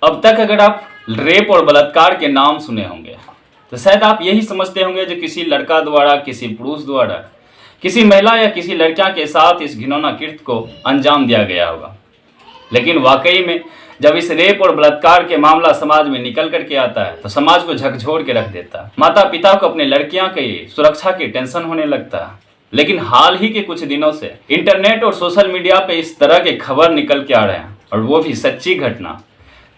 अब तक अगर आप रेप और बलात्कार के नाम सुने होंगे तो शायद आप यही समझते होंगे जो किसी लड़का द्वारा, किसी पुरुष द्वारा, किसी महिला या किसी लड़कियां के साथ इस घिनौना कृत्य को अंजाम दिया गया होगा। लेकिन वाकई में जब इस रेप और बलात्कार के मामला समाज में निकल करके आता है तो समाज को झकझोर के रख देता है। माता पिता को अपने लड़कियां की सुरक्षा की टेंशन होने लगता है। लेकिन हाल ही के कुछ दिनों से इंटरनेट और सोशल मीडिया पे इस तरह के खबर निकल के आ रहे हैं, और वो भी सच्ची घटना,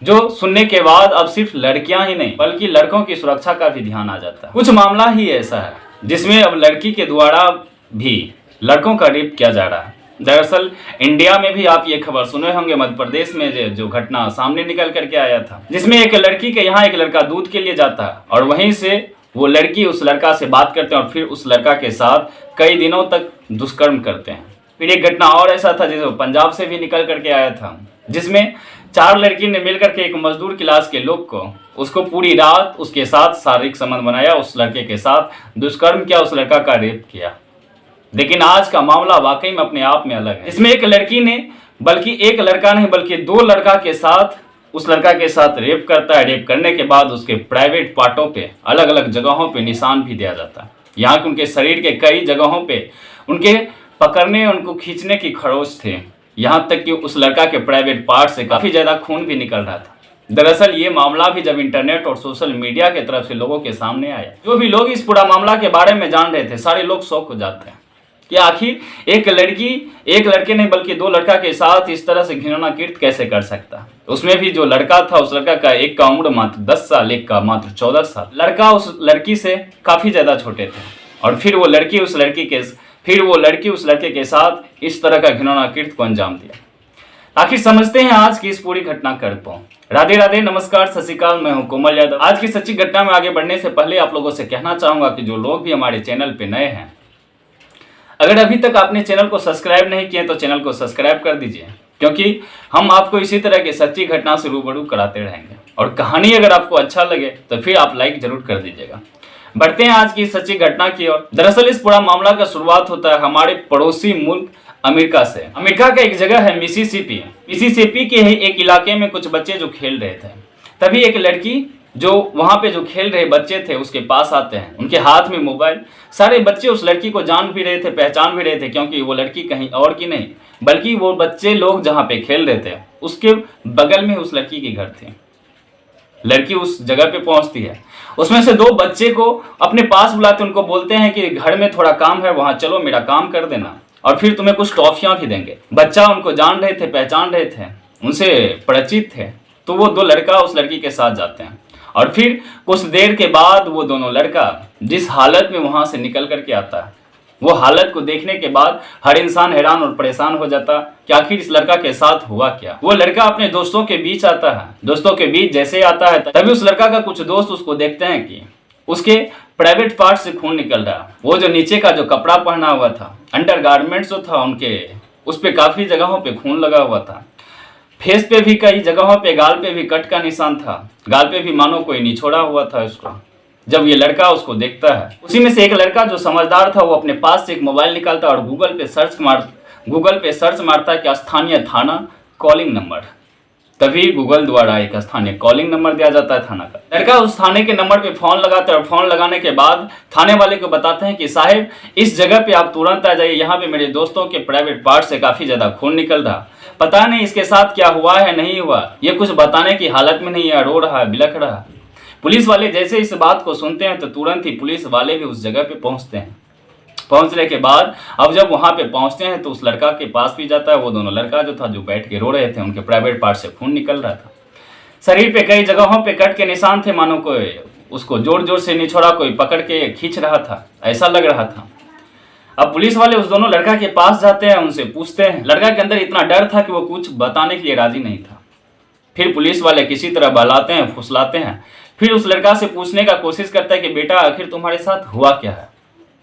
जो सुनने के बाद अब सिर्फ लड़कियां ही नहीं बल्कि लड़कों की सुरक्षा का भी ध्यान आ जाता है। कुछ मामला ही ऐसा है जिसमें अब लड़की के द्वारा भी लड़कों का रेप किया जा रहा है। दरअसल इंडिया में भी आप ये खबर सुने होंगे, मध्य प्रदेश में जो घटना सामने निकल करके आया था, जिसमें एक लड़की के यहाँ एक लड़का दूध के लिए जाता है और वहीं से वो लड़की उस लड़का से बात करते हैं और फिर उस लड़का के साथ कई दिनों तक दुष्कर्म करते हैं। फिर एक घटना और ऐसा था जिसे पंजाब से भी निकल करके आया था, जिसमें 4 लड़की ने मिलकर के एक मजदूर क्लास के लोग को उसको पूरी रात उसके साथ शारीरिक संबंध बनाया, उस लड़के के साथ दुष्कर्म किया, उस लड़का का रेप किया। लेकिन आज का मामला वाकई में अपने आप में अलग है। इसमें एक लड़की ने, बल्कि एक लड़का नहीं बल्कि 2 लड़का के साथ उस लड़का के साथ रेप करता है। रेप करने के बाद उसके प्राइवेट पार्टों पे अलग अलग जगहों पे निशान भी दिया जाता है। यहाँ के उनके शरीर के कई जगहों पे उनके पकड़ने, उनको खींचने की खरोच थे। यहाँ तक कि उस लड़का के प्राइवेट पार्ट से काफ़ी ज़्यादा खून भी निकल रहा था। दरअसल ये मामला भी जब इंटरनेट और सोशल मीडिया के तरफ से लोगों के सामने आया, जो भी लोग इस पूरा मामला के बारे में जान रहे थे, सारे लोग शॉक हो जाते हैं कि आखिर एक लड़की एक लड़के नहीं बल्कि 2 लड़का के साथ इस तरह से घिनौना कृत्य कैसे कर सकता है। उसमें भी जो लड़का था, उस लड़का का एक का उम्र मात्र 10 साल, एक का मात्र 14 साल। लड़का उस लड़की से काफ़ी ज़्यादा छोटे थे और फिर वो लड़की उस लड़के के साथ इस तरह का घिनौना कृत्य को अंजाम दिया। आखिर समझते हैं आज की इस पूरी घटनाक्रम को। राधे राधे, नमस्कार, सत श्री अकाल, मैं हूं कोमल यादव। आज की सच्ची घटना में आगे बढ़ने से पहले आप लोगों से कहना चाहूंगा कि जो लोग भी हमारे चैनल पे नए हैं, अगर अभी तक आपने चैनल को सब्सक्राइब नहीं किया तो चैनल को सब्सक्राइब कर दीजिए, क्योंकि हम आपको इसी तरह की सच्ची घटना से रूबरू कराते रहेंगे। और कहानी अगर आपको अच्छा लगे तो फिर आप लाइक जरूर कर दीजिएगा। बढ़ते हैं आज की सच्ची घटना की ओर। दरअसल इस पूरा मामला का शुरुआत होता है हमारे पड़ोसी मुल्क अमेरिका से। अमेरिका का एक जगह है मिसिसिपी के ही एक इलाके में कुछ बच्चे जो खेल रहे थे, तभी एक लड़की जो वहां पे जो खेल रहे बच्चे थे उसके पास आते हैं, उनके हाथ में मोबाइल। सारे बच्चे उस लड़की को जान भी रहे थे, पहचान भी रहे थे, क्योंकि वो लड़की कहीं और की नहीं बल्कि वो बच्चे लोग जहाँ पे खेल रहे थे उसके बगल में उस लड़की के घर थे। लड़की उस जगह पे पहुंचती है, उसमें से 2 बच्चे को अपने पास बुलाते, उनको बोलते हैं कि घर में थोड़ा काम है, वहां चलो, मेरा काम कर देना और फिर तुम्हें कुछ टॉफियां भी देंगे। बच्चा उनको जान रहे थे, पहचान रहे थे, उनसे परिचित थे, तो वो 2 लड़का उस लड़की के साथ जाते हैं। और फिर कुछ देर के बाद वो दोनों लड़का जिस हालत में वहां से निकल करके आता है, वो हालत को देखने के बाद हर इंसान हैरान और परेशान हो जाता कि आखिर इस लड़का के साथ हुआ क्या। वो लड़का अपने दोस्तों के बीच आता है, दोस्तों के बीच जैसे आता है तभी उस लड़का का कुछ दोस्त उसको देखते हैं कि उसके प्राइवेट पार्ट से खून निकल रहा है। वो जो नीचे का जो कपड़ा पहना हुआ था, अंडरगारमेंट्स जो था उनके, उस पर काफी जगहों पे खून लगा हुआ था। फेस पे भी कई जगहों पे, गाल पे भी कट का निशान था, गाल पे भी मानो कोई निछोड़ा हुआ था उसको। जब ये लड़का उसको देखता है, उसी में से एक लड़का जो समझदार था वो अपने पास से एक मोबाइल निकालता और गूगल पे सर्च मारता है कि स्थानीय थाना कॉलिंग नंबर। तभी गूगल द्वारा एक स्थानीय कॉलिंग नंबर दिया जाता है थाना का। लड़का उस थाने के नंबर पे फोन लगाता है और फोन लगाने के बाद थाने वाले को बताते हैं कि साहब इस जगह पे आप तुरंत आ जाइए, यहाँ पे मेरे दोस्तों के प्राइवेट पार्ट से काफी ज्यादा खून निकल रहा, पता नहीं इसके साथ क्या हुआ है नहीं हुआ, ये कुछ बताने की हालत में नहीं है, रो रहा है, बिलख रहा है। पुलिस वाले जैसे इस बात को सुनते हैं तो तुरंत ही पुलिस वाले भी उस जगह पे पहुंचते हैं। पहुंचने के बाद अब जब वहां पे पहुंचते हैं तो उस लड़का के पास भी जाता है। वो दोनों लड़का जो था, जो बैठ के रो रहे थे, उनके प्राइवेट पार्ट से खून निकल रहा था। शरीर पे कई जगहों पे कट के निशान थे, मानो कोई उसको जोर जोर से निछोड़ा कोई पकड़ के खींच रहा था, ऐसा लग रहा था। अब पुलिस वाले उस दोनों लड़का के पास जाते हैं, उनसे पूछते हैं। लड़का के अंदर इतना डर था कि वो कुछ बताने के लिए राजी नहीं था। फिर पुलिस वाले किसी तरह बहलाते हैं, फुसलाते हैं, फिर उस लड़का से पूछने का कोशिश करता है कि बेटा आखिर तुम्हारे साथ हुआ क्या है।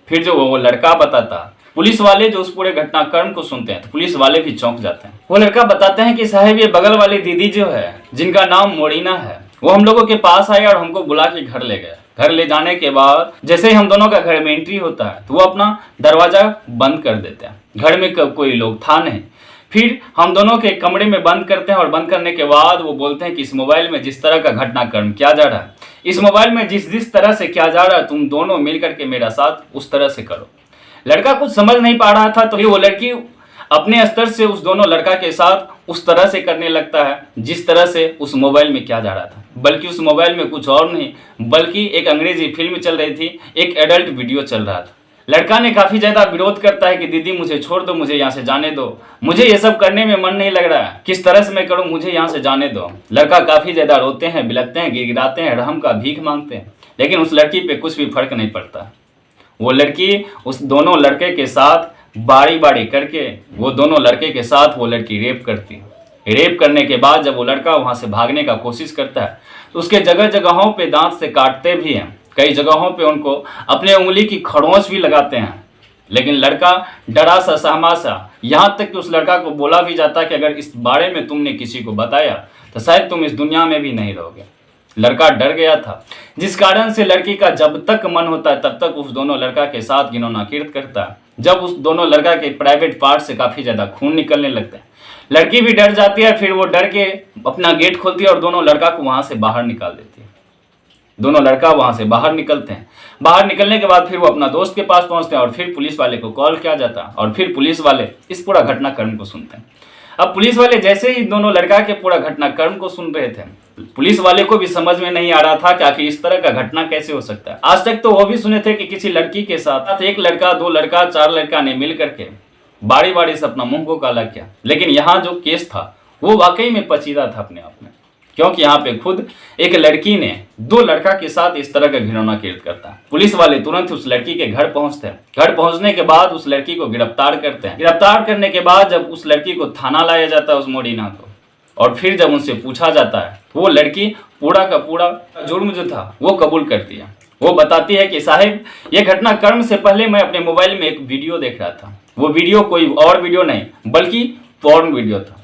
फिर जो वो लड़का बताता, पुलिस वाले जो उस पूरे घटनाक्रम को सुनते हैं तो पुलिस वाले भी चौंक जाते हैं। वो लड़का बताते हैं कि साहब ये बगल वाली दीदी जो है, जिनका नाम मोरिना है, वो हम लोगों के पास आई और हमको बुला के घर ले गए। घर ले जाने के बाद जैसे ही हम दोनों का घर में एंट्री होता है तो वो अपना दरवाजा बंद कर देते हैं। घर में कोई लोग था नहीं। फिर हम दोनों के कमरे में बंद करते हैं और बंद करने के बाद वो बोलते हैं कि इस मोबाइल में जिस तरह का घटनाक्रम किया जा रहा है, इस मोबाइल में जिस तरह से किया जा रहा है, तुम दोनों मिल करके मेरा साथ उस तरह से करो। लड़का कुछ समझ नहीं पा रहा था, तो फिर वो लड़की अपने स्तर से उस दोनों लड़का के साथ उस तरह से करने लगता है जिस तरह से उस मोबाइल में किया जा रहा था। बल्कि उस मोबाइल में कुछ और नहीं, बल्कि एक अंग्रेजी फिल्म चल रही थी, एक एडल्ट वीडियो चल रहा था। लड़का ने काफ़ी ज़्यादा विरोध करता है कि दीदी मुझे छोड़ दो, मुझे यहाँ से जाने दो, मुझे ये सब करने में मन नहीं लग रहा है, किस तरह से मैं करूँ, मुझे यहाँ से जाने दो। लड़का काफ़ी ज़्यादा रोते हैं, बिलखते हैं, गिड़गिड़ाते हैं, रहम का भीख मांगते हैं, लेकिन उस लड़की पे कुछ भी फर्क नहीं पड़ता। वो लड़की उस दोनों लड़के के साथ बारी बारी करके वो दोनों लड़के के साथ वो लड़की रेप करती है। रेप करने के बाद जब वो लड़का वहाँ से भागने का कोशिश करता है तो उसके जगह जगहों पे दांत से काटते भी हैं, कई जगहों पे उनको अपने उंगली की खरोंच भी लगाते हैं। लेकिन लड़का डरा सा सहमा सा, यहाँ तक कि उस लड़का को बोला भी जाता कि अगर इस बारे में तुमने किसी को बताया तो शायद तुम इस दुनिया में भी नहीं रहोगे। लड़का डर गया था, जिस कारण से लड़की का जब तक मन होता है तब तक उस दोनों लड़का के साथ घिनौना कृत्य करता है। जब उस दोनों लड़का के प्राइवेट पार्ट से काफ़ी ज़्यादा खून निकलने लगता है, लड़की भी डर जाती है। फिर वो डर के अपना गेट खोलती है और दोनों लड़का को वहाँ से बाहर निकाल देती है। दोनों लड़का वहाँ से बाहर निकलते हैं। बाहर निकलने के बाद फिर वो अपना दोस्त के पास पहुँचते हैं और फिर पुलिस वाले को कॉल किया जाता है और फिर पुलिस वाले इस पूरा घटनाक्रम को सुनते हैं। अब पुलिस वाले जैसे ही दोनों लड़का के पूरा घटनाक्रम को सुन रहे थे, पुलिस वाले को भी समझ में नहीं आ रहा था कि आखिर इस तरह का घटना कैसे हो सकता है। आज तक तो वो भी सुने थे कि किसी लड़की के साथ एक लड़का, दो लड़का, चार लड़का ने मिल करके बारी बारी से अपना मुंह को काला किया। लेकिन यहाँ जो केस था वो वाकई में पेचीदा था अपने आप में, क्योंकि यहाँ पे खुद एक लड़की ने दो लड़का के साथ इस तरह का घिनौना कृत्य करता है। पुलिस वाले तुरंत उस लड़की के घर पहुंचते हैं। घर पहुंचने के बाद उस लड़की को गिरफ्तार करते हैं। गिरफ्तार करने के बाद जब उस लड़की को थाना लाया जाता है उस मोड़ीना को, और फिर जब उनसे पूछा जाता है तो वो लड़की पूरा का पूरा जुर्म जो था वो कबूल करती है। वो बताती है कि साहिब, ये घटनाक्रम से पहले मैं अपने मोबाइल में एक वीडियो देख रहा था। वो वीडियो कोई और वीडियो नहीं बल्कि पॉर्न वीडियो था,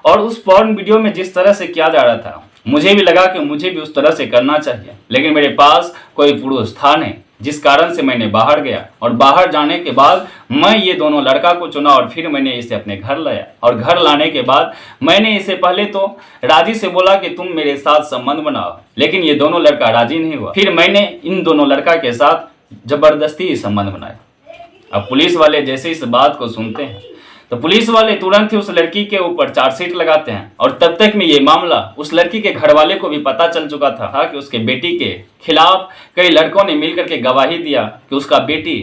और उस पॉर्न वीडियो में जिस तरह से किया जा रहा था मुझे भी लगा कि मुझे भी उस तरह से करना चाहिए। लेकिन मेरे पास कोई पुरुष था नहीं, जिस कारण से मैंने बाहर गया, और बाहर जाने के बाद मैं ये दोनों लड़का को चुना और फिर मैंने इसे अपने घर लाया। और घर लाने के बाद मैंने इसे पहले तो राजी से बोला कि तुम मेरे साथ संबंध बनाओ, लेकिन ये दोनों लड़का राजी नहीं हुआ। फिर मैंने इन दोनों लड़का के साथ जबरदस्ती संबंध बनाया। अब पुलिस वाले जैसे इस बात को सुनते हैं तो पुलिस वाले तुरंत ही उस लड़की के ऊपर चार्जशीट लगाते हैं। और तब तक में ये मामला उस लड़की के घर वाले को भी पता चल चुका था कि उसके बेटी के खिलाफ कई लड़कों ने मिलकर के गवाही दिया कि उसका बेटी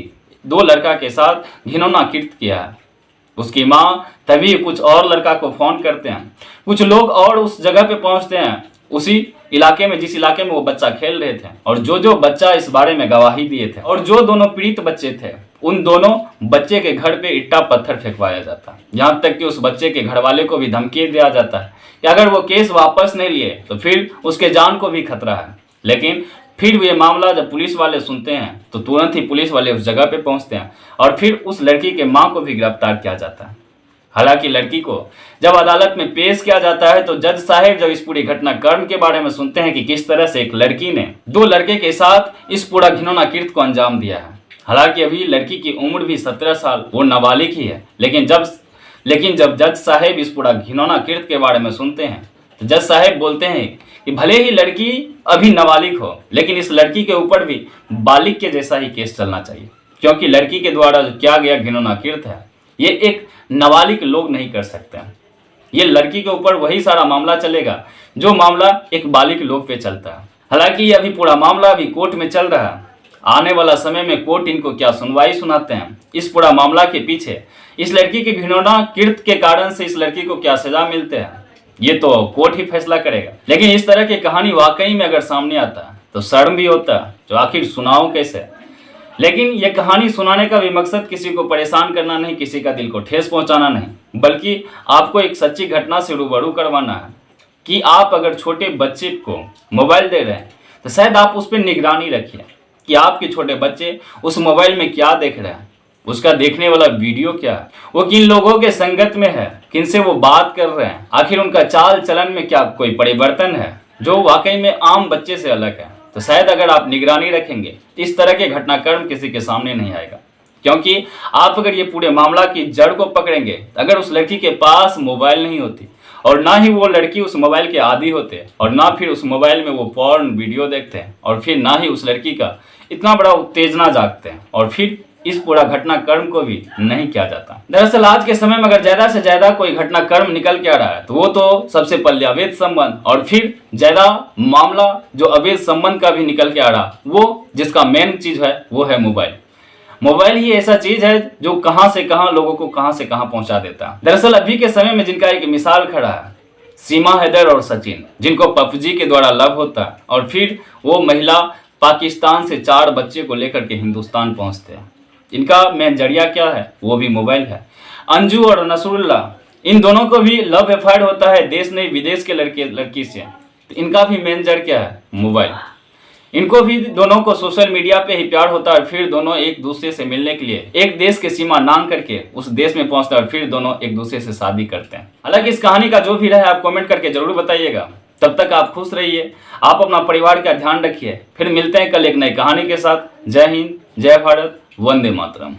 दो लड़का के साथ घिनौना कृत्य किया है। उसकी माँ तभी कुछ और लड़का को फोन करते हैं, कुछ लोग और उस जगह पे पहुंचते हैं, उसी इलाके में जिस इलाके में वो बच्चा खेल रहे थे, और जो बच्चा इस बारे में गवाही दिए थे और जो दोनों पीड़ित बच्चे थे, उन दोनों बच्चे के घर पे ईटा पत्थर फेंकवाया जाता है। यहाँ तक कि उस बच्चे के घर वाले को भी धमकी दिया जाता है कि अगर वो केस वापस नहीं लिए तो फिर उसके जान को भी खतरा है। लेकिन फिर ये मामला जब पुलिस वाले सुनते हैं तो तुरंत ही पुलिस वाले उस जगह पे पहुंचते हैं और फिर उस लड़की के माँ को भी गिरफ्तार किया जाता है। हालांकि लड़की को जब अदालत में पेश किया जाता है तो जज साहब जब इस पूरी घटनाक्रम के बारे में सुनते हैं कि किस तरह से एक लड़की ने दो लड़के के साथ इस पूरा घिनौना कृत्य को अंजाम दिया है। हालांकि अभी लड़की की उम्र भी 17 साल, वो नाबालिग ही है। लेकिन जब जज साहब इस पूरा घिनौना कृत्य के बारे में सुनते हैं तो जज साहब बोलते हैं कि भले ही लड़की अभी नाबालिग हो, लेकिन इस लड़की के ऊपर भी बालिग के जैसा ही केस चलना चाहिए, क्योंकि लड़की के द्वारा जो किया गया घिनौना कृत्य है ये एक नाबालिग लोग नहीं कर सकते हैं। ये लड़की के ऊपर वही सारा मामला चलेगा जो मामला एक बालिग लोग पे चलता है। हालांकि ये अभी पूरा मामला अभी कोर्ट में चल रहा है। आने वाला समय में कोर्ट इनको क्या सुनवाई सुनाते हैं, इस पूरा मामला के पीछे इस लड़की के घिनौना कृत्य के कारण से इस लड़की को क्या सजा मिलते हैं, ये तो कोर्ट ही फैसला करेगा। लेकिन इस तरह की कहानी वाकई में अगर सामने आता है तो शर्म भी होता है, तो आखिर सुनाऊं कैसे। लेकिन ये कहानी सुनाने का भी मकसद किसी को परेशान करना नहीं, किसी का दिल को ठेस पहुंचाना नहीं, बल्कि आपको एक सच्ची घटना से रूबरू करवाना है कि आप अगर छोटे बच्चे को मोबाइल दे रहे हैं तो शायद आप उस पर निगरानी रखिए कि आपके छोटे बच्चे उस मोबाइल में क्या देख रहे हैं, उसका देखने वाला वीडियो क्या है, वो किन लोगों के संगत में है, किन से वो बात कर रहे हैं, आखिर उनका चाल चलन में क्या कोई परिवर्तन है जो वाकई में आम बच्चे से अलग है। तो शायद अगर आप निगरानी रखेंगे इस तरह के घटनाक्रम किसी के सामने नहीं आएगा। क्योंकि आप अगर ये पूरे मामला की जड़ को पकड़ेंगे, अगर उस लड़की के पास मोबाइल नहीं होती और ना ही वो लड़की उस मोबाइल के आदी होते और ना फिर उस मोबाइल में वो पॉर्न वीडियो देखते हैं और फिर ना ही उस लड़की का इतना बड़ा उत्तेजना जागते हैं और फिर इस पूरा घटनाक्रम को भी नहीं किया जाता। दरअसल आज के समय में अगर ज्यादा से ज्यादा कोई घटनाक्रम निकल के आ रहा है तो वो तो सबसे पहले अवैध संबंध और फिर ज्यादा मामला जो अवैध संबंध का भी निकल के आ रहा, वो जिसका मेन चीज है वो है मोबाइल। मोबाइल ही ऐसा चीज है जो कहां से कहां लोगों को कहां से कहां पहुंचा देता है। दरअसल अभी के समय में जिनका एक मिसाल खड़ा है, सीमा हैदर और सचिन, जिनको पबजी के द्वारा लव होता है और फिर वो महिला पाकिस्तान से 4 बच्चे को लेकर के हिंदुस्तान पहुंचते हैं। इनका मेन जरिया क्या है, वो भी मोबाइल है। अंजू और नसरुल्लाह, इन दोनों को भी लव अफेयर होता है देश नहीं विदेश के लड़की से। इनका भी मेन जड़ क्या है, मोबाइल। इनको भी दोनों को सोशल मीडिया पे ही प्यार होता है, फिर दोनों एक दूसरे से मिलने के लिए एक देश की सीमा नांग करके उस देश में पहुंचते हैं और फिर दोनों एक दूसरे से शादी करते हैं। हालांकि इस कहानी का जो भी रहे आप कमेंट करके जरूर बताइएगा। तब तक आप खुश रहिए, आप अपना परिवार का ध्यान रखिए। फिर मिलते हैं कल एक नई कहानी के साथ। जय हिंद, जय भारत, वंदे मातरम।